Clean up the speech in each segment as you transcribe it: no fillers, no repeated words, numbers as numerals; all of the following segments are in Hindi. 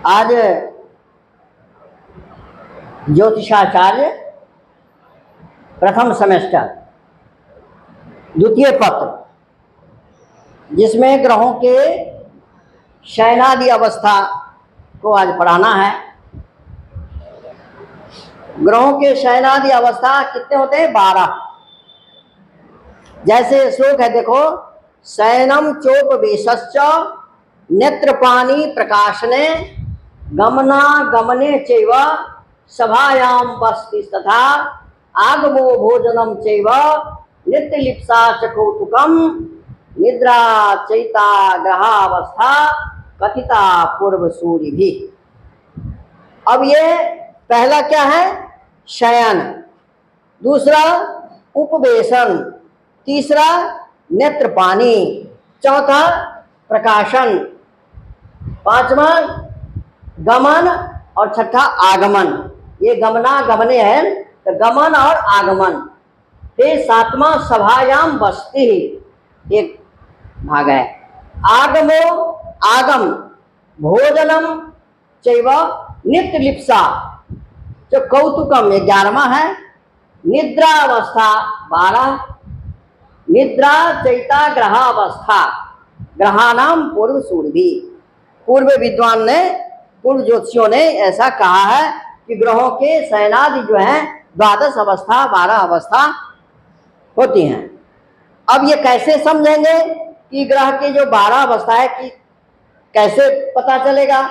आज ज्योतिषाचार्य प्रथम सेमेस्टर द्वितीय पत्र, जिसमें ग्रहों के शयनादि अवस्था को आज पढ़ाना है। ग्रहों के शयनादि अवस्था कितने होते हैं? 12। जैसे श्लोक है, देखो, शयनम चोपवेशश्च नेत्रपानी प्रकाशने गमना गमने चैव सभायाम बस्तिस्तथा आगमो भोजनम चैव नित्यलिप्सा च कौतुकम निद्रा चैता ग्रहावस्था कथिता पूर्व सूर्य भी। अब ये पहला क्या है? शयन। दूसरा उपवेशन। तीसरा नेत्रपानी। चौथा प्रकाशन। पांचवा गमन और छठा आगमन। ये गमना गमने है, तो गमन और आगमन। फिर सातवां सभायाम बस्ती, एक भाग है। आगमो आगम भोजनम चैव नित्य लिप्सा जो कौतुकम 11वां है। निद्रा अवस्था 12। निद्रा चैता ग्रहावस्था, ग्रहानाम पूर्व सूर्य। पूर्व विद्वान ने, पूर्व ज्योतिषियों ने ऐसा कहा है कि ग्रहों के शयनादि जो है 12 अवस्था 12 अवस्था होती हैं। अब ये कैसे समझेंगे कि ग्रह के जो 12 अवस्था है कि कैसे पता चलेगा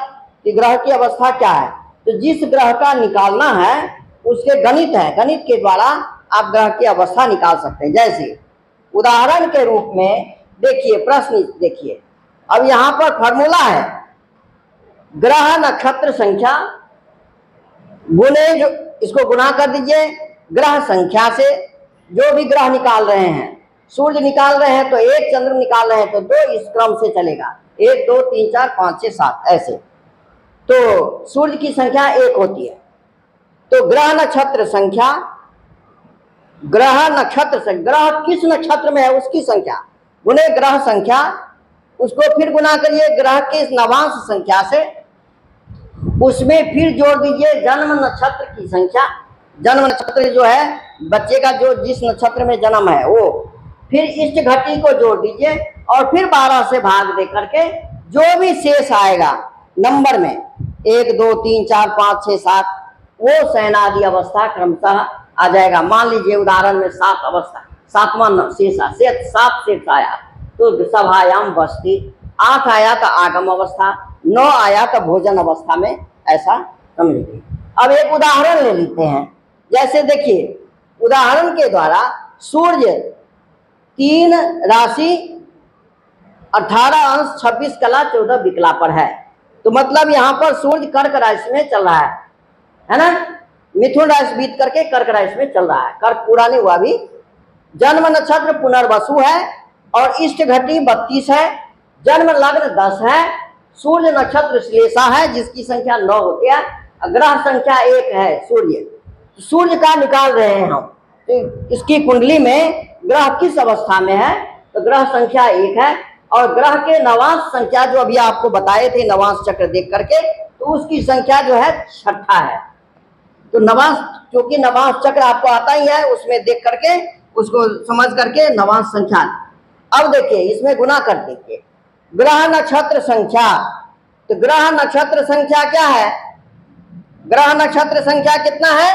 कि ग्रह की अवस्था क्या है? तो जिस ग्रह का निकालना है उसके गणित है, गणित के द्वारा आप ग्रह की अवस्था निकाल सकते हैं। जैसे उदाहरण के रूप में देखिए, प्रश्न देखिए। अब यहाँ पर फॉर्मूला है ग्रह नक्षत्र संख्या गुणे, जो इसको गुणा कर दीजिए ग्रह संख्या से। जो भी ग्रह निकाल रहे हैं, सूर्य निकाल रहे हैं तो 1, चंद्र निकाल रहे हैं तो 2, इस क्रम से चलेगा। 1 2 3 4 5 6 7 ऐसे। तो सूर्य की संख्या 1 होती है। तो ग्रह नक्षत्र संख्या, ग्रह नक्षत्र से ग्रह किस नक्षत्र में है उसकी संख्या गुणे ग्रह संख्या, उसको फिर गुना करिए ग्रह के नवांश संख्या से, उसमें फिर जोड़ दीजिए जन्म नक्षत्र की संख्या। जन्म नक्षत्र जो है बच्चे का, जो जिस नक्षत्र में जन्म है वो, फिर इष्ट घटी को जोड़ दीजिए और फिर 12 से भाग दे करके जो भी शेष आएगा नंबर में 1 2 3 4 5 6 7, वो शयनादि अवस्था क्रमशः आ जाएगा। मान लीजिए उदाहरण में 7 अवस्था, 7वां शेष 7 शेष आया तो सभायाम बस्ती। 8 आया तो आगम अवस्था। 9 आया तो भोजन अवस्था में, ऐसा समझिए। अब एक उदाहरण ले लेते हैं। जैसे देखिए, उदाहरण के द्वारा सूर्य 3 राशि 18 अंश 26 कला 14 विकला पर है। तो मतलब यहाँ पर सूर्य कर्क राशि में चल रहा है ना? मिथुन राशि बीत करके कर्क राशि में चल रहा है। कर्क पूरा नहीं हुआ अभी। जन्म नक्षत्र पुनर्वसु है और इष्ट घटी 32 है। जन्म लग्न 10 है। सूर्य नक्षत्र श्लेषा है जिसकी संख्या 9 होती है। ग्रह संख्या 1 है सूर्य। सूर्य का निकाल रहे हैं हम, तो इसकी कुंडली में ग्रह किस अवस्था में है? तो ग्रह संख्या 1 है और ग्रह के नवांश संख्या जो अभी आपको बताए थे नवांश चक्र देख करके, तो उसकी संख्या जो है 6ठा है। तो नवांश, क्योंकि नवांश चक्र आपको आता ही है, उसमें देख करके उसको समझ करके नवांश संख्या। अब देखिए इसमें गुना कर देखिए ग्रह नक्षत्र संख्या। तो ग्रह नक्षत्र संख्या क्या है? ग्रह नक्षत्र संख्या कितना है?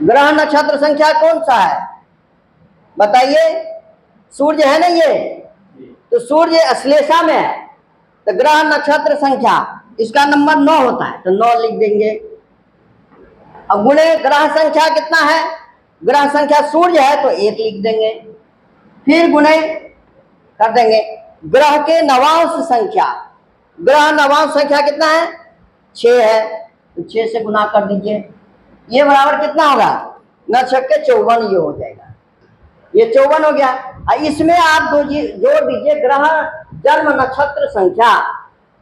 ग्रह नक्षत्र संख्या कौन सा है बताइए? सूर्य है ना ये, तो सूर्य अश्लेषा में है। तो ग्रह नक्षत्र संख्या इसका नंबर 9 होता है, तो 9 लिख देंगे। अब गुणे ग्रह संख्या कितना है? ग्रह संख्या सूर्य है तो 1 लिख देंगे। फिर गुणे कर देंगे ग्रह के नवांश संख्या। ग्रह नवांश संख्या कितना है? 6 है, तो 6 से गुना कर दीजिए। ये बराबर कितना होगा? 9 छक्के 54, ये हो जाएगा। ये 54 हो गया। इसमें आप जोड़ दीजिए ग्रह जन्म नक्षत्र संख्या।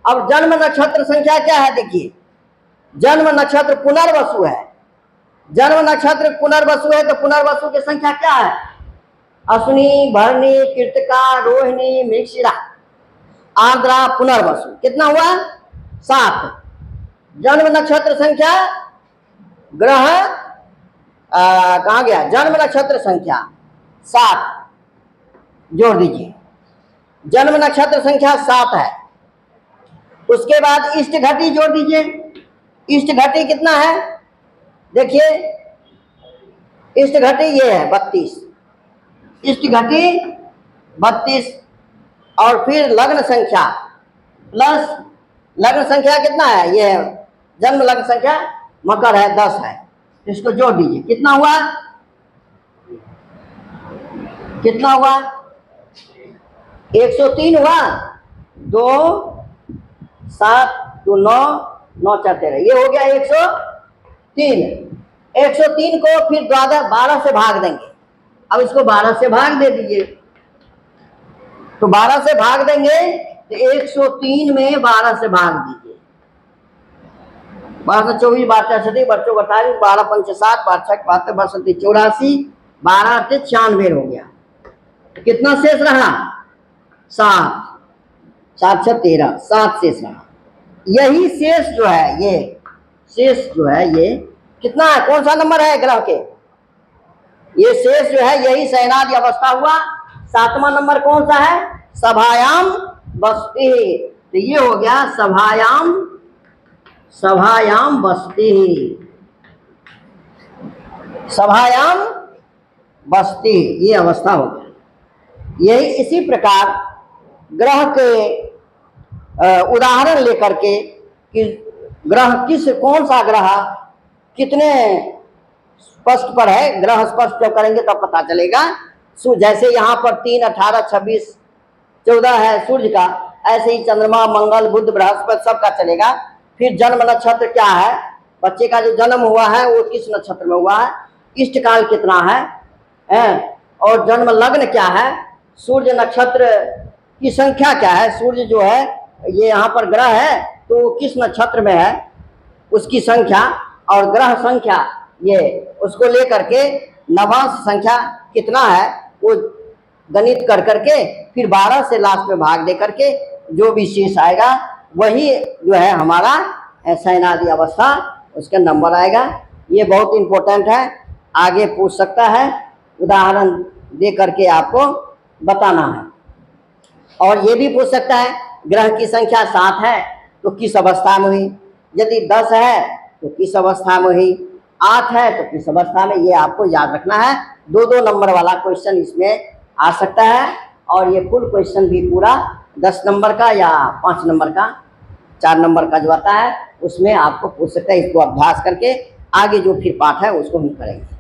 अब जन्म नक्षत्र संख्या क्या है? देखिए, जन्म नक्षत्र पुनर्वसु है। जन्म नक्षत्र पुनर्वसु है तो पुनर्वसु की संख्या क्या है? अश्विनी, भरणी, कृतिका, रोहिणी, मृगशिरा, आर्द्रा, पुनर्वसु। कितना हुआ? 7। जन्म नक्षत्र संख्या ग्रह कहाँ गया, जन्म नक्षत्र संख्या 7 जोड़ दीजिए। जन्म नक्षत्र संख्या 7 है। उसके बाद इष्ट घटी जोड़ दीजिए। इष्ट घटी कितना है, देखिए इष्ट घटी ये है 32, इष्ट घटी 32। और फिर लग्न संख्या प्लस लग्न संख्या कितना है, ये जन्म लग्न संख्या मकर है 10 है, इसको जोड़ दीजिए। कितना हुआ, कितना हुआ, 103 हुआ। 2 7 2 9 9 4 13, ये हो गया 103। 103 को फिर 12 से भाग देंगे। अब इसको 12 से भाग दे दीजिए, तो 12 से भाग देंगे तो 103 में 12 से भाग दीजिए। 12 से 24 12 60 बच्चों 48 12 5 7 12 6 72 12 37 84 12 से 96 हो गया। कितना शेष रहा, 7 7 6 13, 7 शेष रहा। यही शेष जो है, ये शेष जो है ये कितना है, कौन सा नंबर है ग्रह के, ये शेष जो है यही शयनादि अवस्था हुआ। 7वां नंबर कौन सा है, सभायाम बस्ती। तो ये हो गया सभायाम, सभायाम बस्ती, सभायाम बस्ती, ये अवस्था हो गया। यही इसी प्रकार ग्रह के उदाहरण लेकर के कि ग्रह किस, कौन सा ग्रह कितने स्पष्ट पर है, ग्रह स्पष्ट जब करेंगे तब पता चलेगा। जैसे यहाँ पर 3 18 26 14 है सूर्य का, ऐसे ही चंद्रमा मंगल बुध बृहस्पति सबका चलेगा। फिर जन्म नक्षत्र क्या है, बच्चे का जो जन्म हुआ है वो किस नक्षत्र में हुआ है, इष्ट काल कितना है, और जन्म लग्न क्या है, सूर्य नक्षत्र की संख्या क्या है, सूर्य जो है ये यहाँ पर ग्रह है तो किस नक्षत्र में है उसकी संख्या, और ग्रह संख्या ये उसको लेकर के नवांश संख्या कितना है वो गणित कर करके फिर 12 से लास्ट में भाग दे करके जो भी शेष आएगा वही जो है हमारा शयनादि अवस्था, उसका नंबर आएगा। ये बहुत इंपॉर्टेंट है, आगे पूछ सकता है, उदाहरण दे करके आपको बताना है। और ये भी पूछ सकता है ग्रह की संख्या 7 है तो किस अवस्था में हुई, यदि 10 है तो किस अवस्था में हुई, 8 है तो किस अवस्था में, ये आपको याद रखना है। 2-2 नंबर वाला क्वेश्चन इसमें आ सकता है, और ये फुल क्वेश्चन भी पूरा 10 नंबर का या 5 नंबर का 4 नंबर का जो आता है उसमें आपको पूछ सकता है। इसको अभ्यास करके आगे जो फिर पाठ है उसको हम करेंगे।